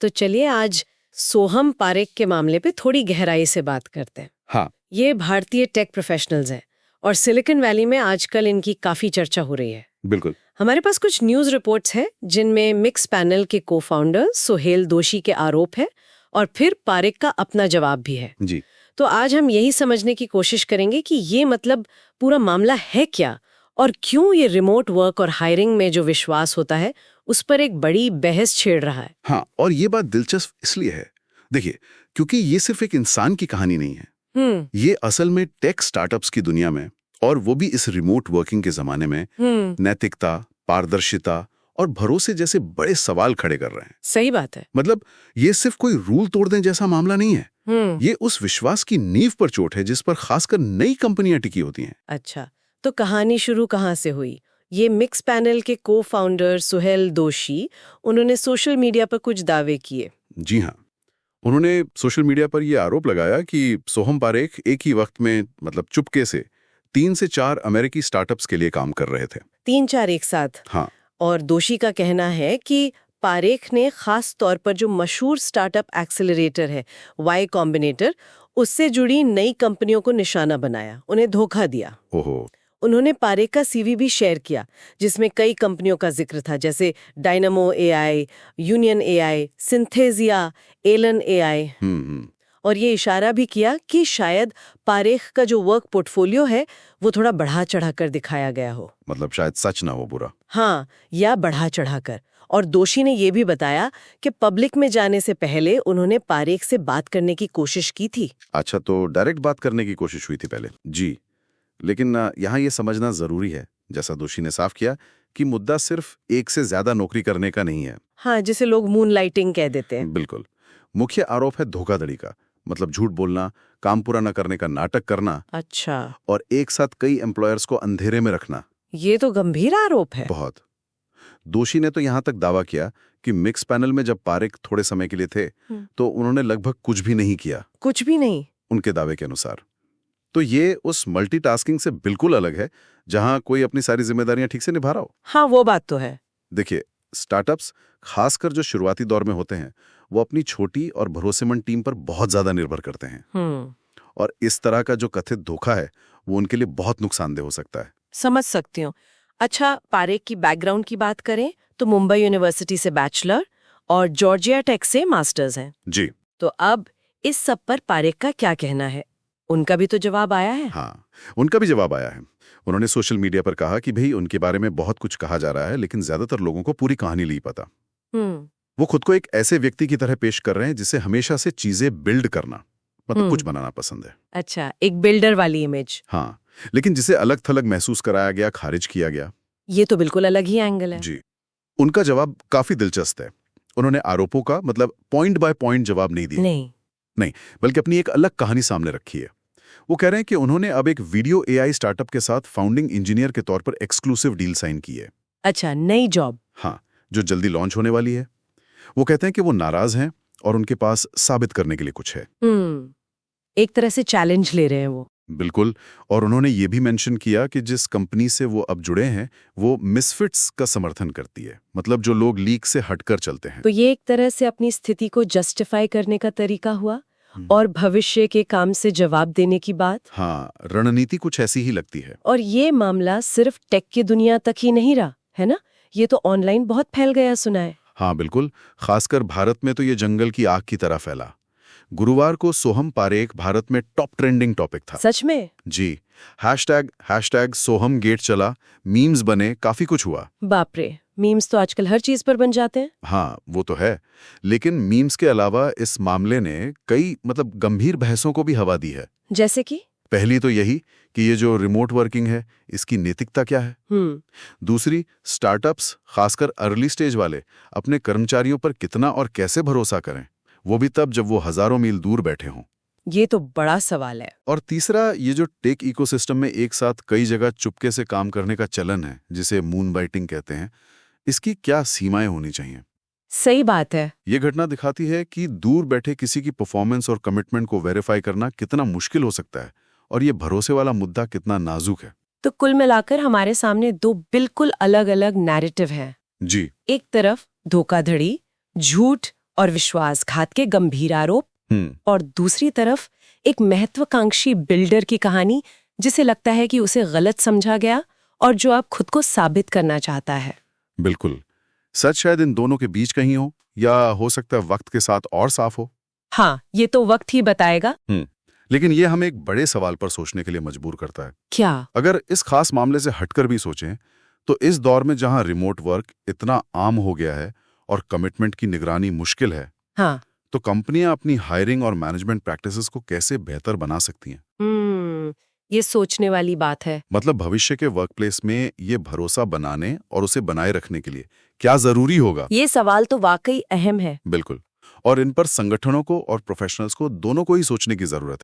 तो चलिए आज सोहम पारेख के मामले पे थोड़ी गहराई से बात करते हैं। हाँ, ये भारतीय टेक प्रोफेशनल्स हैं और सिलिकॉन वैली में आजकल इनकी काफी चर्चा हो रही है। बिल्कुल। हमारे पास कुछ न्यूज रिपोर्ट्स हैं जिनमें मिक्स पैनल के को-फाउंडर सुहेल दोशी के आरोप है और फिर पारेख का अपना जवाब भी है। जी। तो आज हम यही समझने की कोशिश करेंगे कि ये मतलब पूरा मामला है क्या और क्यों ये रिमोट वर्क और हायरिंग में जो विश्वास होता है उस पर एक बड़ी बहस छेड़ रहा है। हाँ, और ये बात दिलचस्प इसलिए है, देखिए, क्योंकि ये सिर्फ एक इंसान की कहानी नहीं है। ये असल में टेक स्टार्टअप्स की दुनिया में, और वो भी इस रिमोट वर्किंग के जमाने में, नैतिकता, पारदर्शिता और भरोसे जैसे बड़े सवाल खड़े कर रहे हैं। सही बात है। मतलब ये सिर्फ कोई रूल तोड़ दें जैसा मामला नहीं है। ये उस विश्वास की नींव पर चोट है जिस पर खासकर नई कंपनियां टिकी होती हैं। अच्छा, तो कहानी शुरू कहाँ से हुई? ये मिक्स पैनल के को-फाउंडर सुहेल दोशी, उन्होंने सोशल मीडिया पर कुछ दावे किए। जी हाँ, उन्होंने सोशल मीडिया पर यह आरोप लगाया कि सोहम पारेख एक ही वक्त में, मतलब चुपके से, 3 से 4 अमेरिकी स्टार्टअप्स के लिए काम कर रहे थे। 3-4 एक साथ। हाँ। और दोशी का कहना है कि पारेख ने खास तौर पर जो मशहूर स्टार्टअप एक्सेलरेटर है वाई कॉम्बिनेटर, उससे जुड़ी नई कंपनियों को निशाना बनाया, उन्हें धोखा दिया। ओहो। उन्होंने पारेख का सीवी भी शेयर किया जिसमें कई कंपनियों का जिक्र था, जैसे Dynamo AI, Union AI, Synthesia, Allen AI. और ये इशारा भी किया कि शायद पारेख का जो वर्क पोर्टफोलियो है वो थोड़ा बढ़ा चढ़ाकर दिखाया गया हो। मतलब शायद सच ना हो बुरा। हाँ, या बढ़ा चढ़ाकर। और दोषी ने ये भी बताया कि पब्लिक में जाने से पहले उन्होंने पारेख से बात करने की कोशिश की थी। अच्छा, तो डायरेक्ट बात करने की कोशिश हुई थी पहले। जी, लेकिन यहाँ ये समझना जरूरी है, जैसा दोषी ने साफ किया, कि मुद्दा सिर्फ एक से ज्यादा नौकरी करने का नहीं है। हाँ, जिसे लोग मून लाइटिंग कह देते हैं। बिल्कुल। मुख्य आरोप है धोखाधड़ी का, मतलब झूठ बोलना, काम पूरा न करने का नाटक करना। अच्छा। और एक साथ कई एम्प्लॉयर्स को अंधेरे में रखना। ये तो गंभीर आरोप है। बहुत। दोषी ने तो यहाँ तक दावा किया कि मिक्स पैनल में जब पारेख थोड़े समय के लिए थे तो उन्होंने लगभग कुछ भी नहीं किया। कुछ भी नहीं? उनके दावे के अनुसार। तो ये उस मल्टीटास्किंग से बिल्कुल अलग है जहां कोई अपनी सारी जिम्मेदारियां ठीक से निभा रहा हो। हाँ, वो बात तो है। देखिए, स्टार्टअप्स, खासकर जो शुरुआती दौर में होते हैं, वो अपनी छोटी और भरोसेमंद टीम पर बहुत ज्यादा निर्भर करते हैं। और इस तरह का जो कथित धोखा है वो उनके लिए बहुत नुकसानदेह हो सकता है। समझ सकती हूँ। अच्छा, पारेख की बैकग्राउंड की बात करें तो मुंबई यूनिवर्सिटी से बैचलर और जॉर्जिया टेक से मास्टर्स हैं। जी। तो अब इस सब पर पारेख का क्या कहना है? उनका भी तो जवाब आया है। हाँ, उनका भी जवाब आया है। उन्होंने सोशल मीडिया पर कहा कि भाई उनके बारे में बहुत कुछ कहा जा रहा है, लेकिन ज्यादातर लोगों को पूरी कहानी नहीं पता। वो खुद को एक ऐसे व्यक्ति की तरह पेश कर रहे हैं जिसे हमेशा से चीजें बिल्ड करना, मतलब कुछ बनाना पसंद है। अच्छा, एक बिल्डर वाली इमेज। हाँ, लेकिन जिसे अलग थलग महसूस कराया गया, खारिज किया गया। ये तो बिल्कुल अलग ही एंगल है। जी। उनका जवाब काफी दिलचस्प है। उन्होंने आरोपों का, मतलब पॉइंट बाय पॉइंट जवाब नहीं दिया। नहीं, बल्कि अपनी एक अलग कहानी सामने रखी है। वो कह रहे हैं कि उन्होंने अब एक वीडियो एआई स्टार्टअप के साथ फाउंडिंग इंजीनियर के तौर पर एक्सक्लूसिव डील साइन की है। अच्छा, नई जॉब। हाँ, जो जल्दी लॉन्च होने वाली है। वो कहते हैं कि वो नाराज हैं और उनके पास साबित करने के लिए कुछ है। एक तरह से चैलेंज ले रहे हैं वो। बिल्कुल। और उन्होंने ये भी मेंशन किया कि जिस कंपनी से वो अब जुड़े हैं वो मिसफिट्स का समर्थन करती है, मतलब जो लोग लीक से हटकर चलते हैं। तो ये एक तरह से अपनी स्थिति को जस्टिफाई करने का तरीका हुआ और भविष्य के काम से जवाब देने की बात। हाँ, रणनीति कुछ ऐसी ही लगती है। और ये मामला सिर्फ टेक की दुनिया तक ही नहीं रहा है ना, ये तो ऑनलाइन बहुत फैल गया सुना है। हाँ बिल्कुल, खासकर भारत में तो ये जंगल की आग की तरह फैला। गुरुवार को सोहम पारेख भारत में टॉप ट्रेंडिंग टॉपिक था। सच में? जी। हैशटैग सोहम गेट चला, मीम्स बने, काफी कुछ हुआ। बाप रे, मीम्स तो आजकल हर चीज पर बन जाते हैं। हाँ, वो तो है, लेकिन मीम्स के अलावा इस मामले ने कई, मतलब गंभीर बहसों को भी हवा दी है। जैसे कि? पहली तो यही कि ये जो रिमोट वर्किंग है इसकी नैतिकता क्या है। दूसरी, स्टार्टअप्स, खासकर अर्ली स्टेज वाले, अपने कर्मचारियों पर कितना और कैसे भरोसा करें, वो भी तब जब वो हजारों मील दूर बैठे हों। ये तो बड़ा सवाल है। और तीसरा, ये जो टेक इकोसिस्टम में एक साथ कई जगह चुपके से काम करने का चलन है, जिसे मून बाइटिंग कहते हैं, इसकी क्या सीमाएं होनी चाहिए। सही बात है। ये घटना दिखाती है कि दूर बैठे किसी की परफॉर्मेंस और कमिटमेंट को वेरीफाई करना कितना मुश्किल हो सकता है, और ये भरोसे वाला मुद्दा कितना नाजुक है। तो कुल मिलाकर हमारे सामने दो बिल्कुल अलग अलग नैरेटिव हैं। जी। एक तरफ धोखाधड़ी, झूठ और विश्वासघात के गंभीर आरोप, और दूसरी तरफ एक महत्वाकांक्षी बिल्डर की कहानी जिसे लगता है कि उसे गलत समझा गया और जो अब खुद को साबित करना चाहता है। बिल्कुल। सच शायद इन दोनों के बीच कहीं हो, या हो सकता है वक्त के साथ और साफ हो। हाँ, ये तो वक्त ही बताएगा। लेकिन ये हमें एक बड़े सवाल पर सोचने के लिए मजबूर करता है। क्या? अगर इस खास मामले से हटकर भी सोचें, तो इस दौर में जहां रिमोट वर्क इतना आम हो गया है और कमिटमेंट की निगरानी मुश्किल है, हाँ, तो कंपनियां अपनी हायरिंग और मैनेजमेंट प्रैक्टिसेस को कैसे बेहतर बना सकती हैं? ये सोचने वाली बात है। मतलब भविष्य के वर्कप्लेस में ये भरोसा बनाने और उसे बनाए रखने के लिए क्या जरूरी होगा? ये सवाल तो वाकई अहम है। बिल्कुल। और इन पर संगठनों को और प्रोफेशनल्स को दोनों को ही सोचने की जरूरत है।